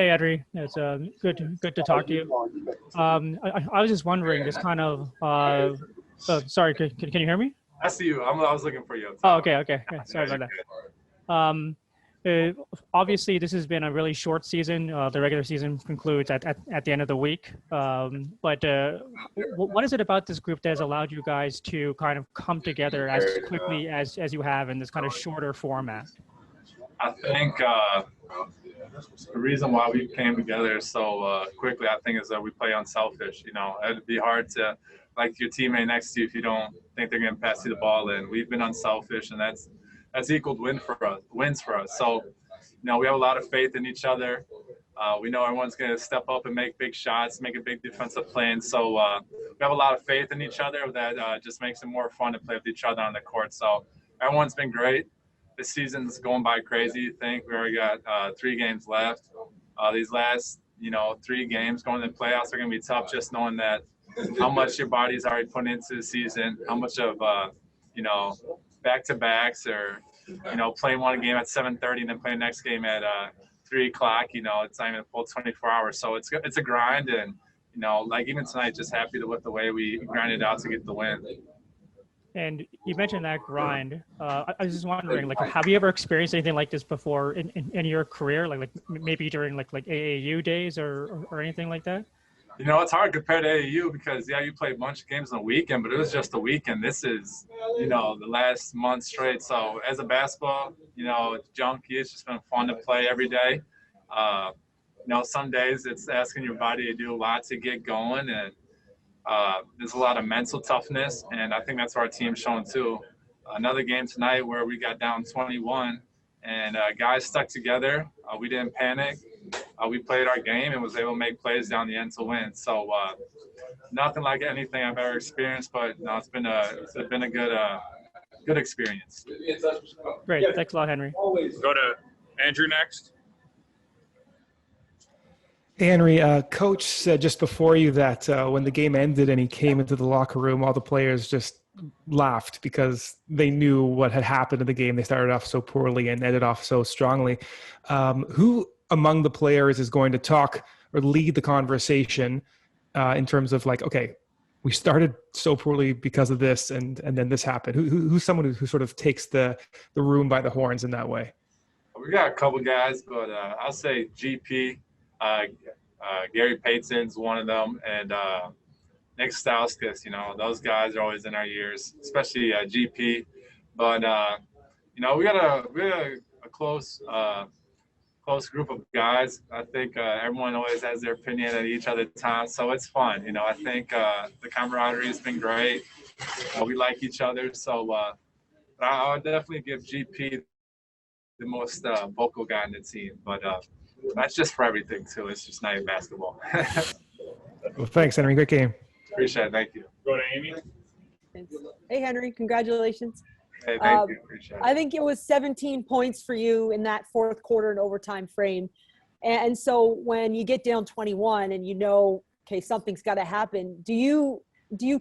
Hey, Edry. It's good to talk to you. I was just wondering, just kind of, sorry, can you hear me? I see you. I was looking for you. Oh, okay. Yeah, sorry Yeah, about that. Uh, Obviously, this has been a really short season. The regular season concludes at the end of the week. But what is it about this group that has allowed you guys to kind of come together as quickly as you have in this kind of shorter format? I think the reason why we came together so quickly, I think, is that we play unselfish. You know, it'd be hard to like your teammate next to you if you don't think they're going to pass you the ball. And we've been unselfish, and that's equaled wins for us. So, we have a lot of faith in each other. We know everyone's going to step up and make big shots, make a big defensive play. And so we have a lot of faith in each other that just makes it more fun to play with each other on the court. So everyone's been great. This season's going by crazy. I think we already got 3 games left. These last, 3 games going to the playoffs are going to be tough, just knowing that how much your body's already put into the season, how much of, back-to-backs or, playing one game at 7:30 and then playing the next game at 3 o'clock, it's not even a full 24 hours. So it's a grind. And, like even tonight, just happy with the way we grinded out to get the win. And you mentioned that grind. I was just wondering, like, have you ever experienced anything like this before in your career, like maybe during like AAU days or anything like that? It's hard compared to AAU because you play a bunch of games on a weekend, but it was just a weekend. This is, the last month straight. So as a basketball, junkie, it's just been fun to play every day. Some days it's asking your body to do a lot to get going, and there's a lot of mental toughness, and I think that's what our team's showing too. Another game tonight where we got down 21, and guys stuck together. We didn't panic. We played our game and was able to make plays down the end to win. So nothing like anything I've ever experienced, but no, it's been a good experience. Great, thanks a lot, Henry. Go to Andrew next. Henry, Coach said just before you that when the game ended and he came into the locker room, all the players just laughed because they knew what had happened in the game. They started off so poorly and ended off so strongly. Who among the players is going to talk or lead the conversation in terms of like, okay, we started so poorly because of this and then this happened? Who's someone who sort of takes the room by the horns in that way? We got a couple guys, but I'll say GP. Gary Payton's one of them, and Nick Stauskas. Those guys are always in our ears, especially GP. But we got a close group of guys. I think everyone always has their opinion at each other time, so it's fun. I think the camaraderie has been great. We like each other, so I would definitely give GP the most vocal guy in the team, but. That's just for everything, too. It's just not even basketball. Well, thanks, Henry. Great game. Appreciate it. Thank you. Go to Amy. Thanks. Hey, Henry. Congratulations. Hey, thank you. Appreciate it. I think it was 17 points for you in that fourth quarter and overtime frame. And so when you get down 21 and okay, something's got to happen, do you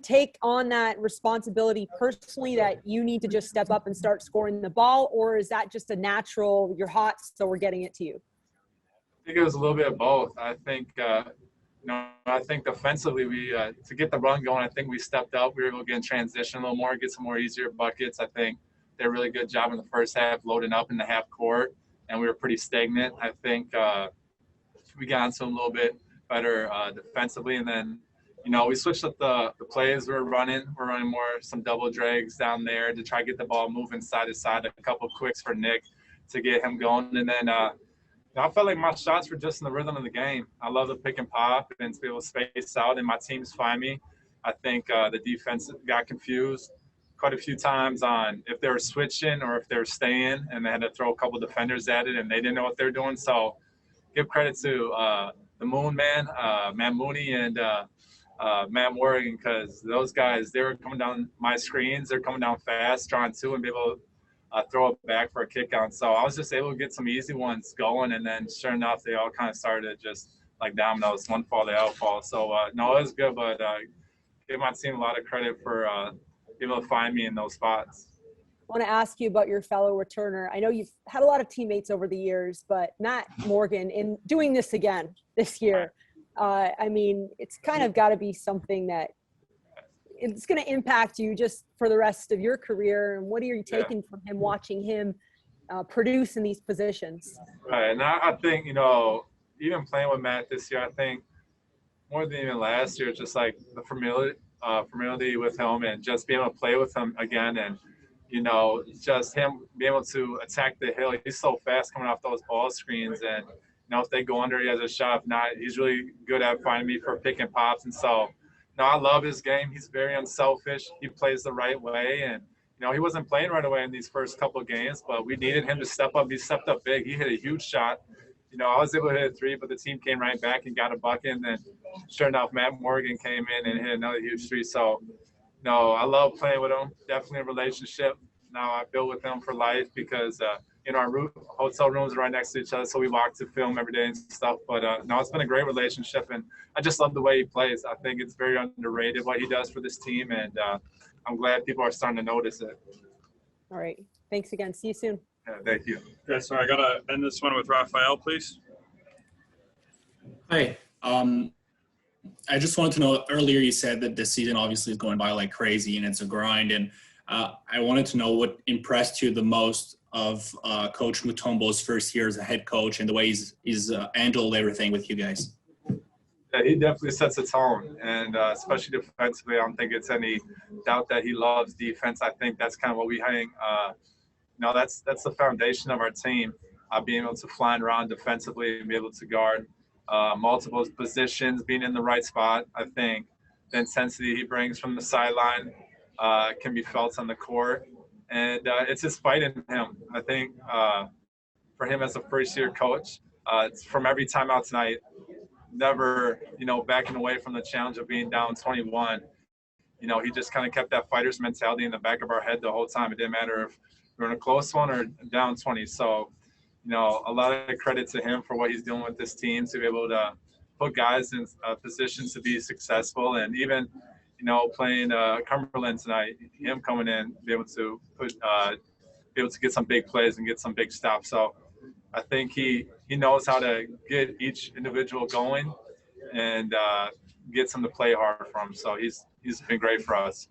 take on that responsibility personally that you need to just step up and start scoring the ball, or is that just a natural, you're hot, so we're getting it to you? I think it was a little bit of both. I think, defensively, we to get the run going, I think we stepped up. We were able to get in transition a little more, get some more easier buckets. I think did a really good job in the first half, loading up in the half court, and we were pretty stagnant. I think we got into a little bit better defensively, and then, we switched up the plays we're running. We're running some double drags down there to try to get the ball moving side to side, a couple quicks for Nick to get him going, and then I felt like my shots were just in the rhythm of the game. I love the pick and pop and to be able to space out, and my teams find me. I think the defense got confused quite a few times on if they were switching or if they were staying, and they had to throw a couple defenders at it, and they didn't know what they were doing. So give credit to the Moon Man, Matt Mooney, and Matt Morgan, because those guys, they were coming down my screens. They're coming down fast, trying to, and be able to throw it back for a kick out. So I was just able to get some easy ones going, and then sure enough, they all kind of started just like dominoes, one fall, they all fall. So no, it was good, but give my team a lot of credit for being able to find me in those spots. want to ask you about your fellow returner. I know you've had a lot of teammates over the years, but Matt Morgan, in doing this again this year, I mean, it's kind of got to be something that it's going to impact you just for the rest of your career. And what are you taking from him, watching him produce in these positions? Right, and I think, you know, even playing with Matt this year, I think more than even last year, just like the familiarity with him and just being able to play with him again, and you know, just him being able to attack the hill. He's so fast coming off those ball screens, and you know, if they go under, he has a shot. If not, he's really good at finding me for pick and pops. And so, you know, I love his game. He's very unselfish. He plays the right way, and you know, he wasn't playing right away in these first couple of games, but we needed him to step up. He stepped up big. He hit a huge shot. You know, I was able to hit a three, but the team came right back and got a bucket. And then, sure enough, Matt Morgan came in and hit another huge three. So, you know, I love playing with him. Definitely a relationship. Now I build with him for life because, you know, our hotel rooms are right next to each other, so we walk to film every day and stuff. But, no, it's been a great relationship, and I just love the way he plays. I think it's very underrated what he does for this team, and I'm glad people are starting to notice it. All right. Thanks again. See you soon. Yeah, thank you. Okay, so I got to end this one with Raphael, please. Hi. I just wanted to know, earlier you said that this season obviously is going by like crazy and it's a grind. And I wanted to know what impressed you the most of Coach Mutombo's first year as a head coach and the way he's handled everything with you guys. Yeah, he definitely sets a tone, and especially defensively, I don't think it's any doubt that he loves defense. I think that's kind of what we hang. No, that's the foundation of our team, being able to fly around defensively and be able to guard multiple positions, being in the right spot. I think the intensity he brings from the sideline can be felt on the court, and it's his fight in him. I think for him as a first-year coach, it's from every timeout tonight, never, you know, backing away from the challenge of being down 21. You know, he just kind of kept that fighter's mentality in the back of our head the whole time. It didn't matter if we're in a close one or down 20. So, you know, a lot of credit to him for what he's doing with this team to be able to put guys in positions to be successful. And even, you know, playing Cumberland tonight, him coming in, be able to get some big plays and get some big stops. So I think he knows how to get each individual going and gets them to play hard for him. So he's been great for us.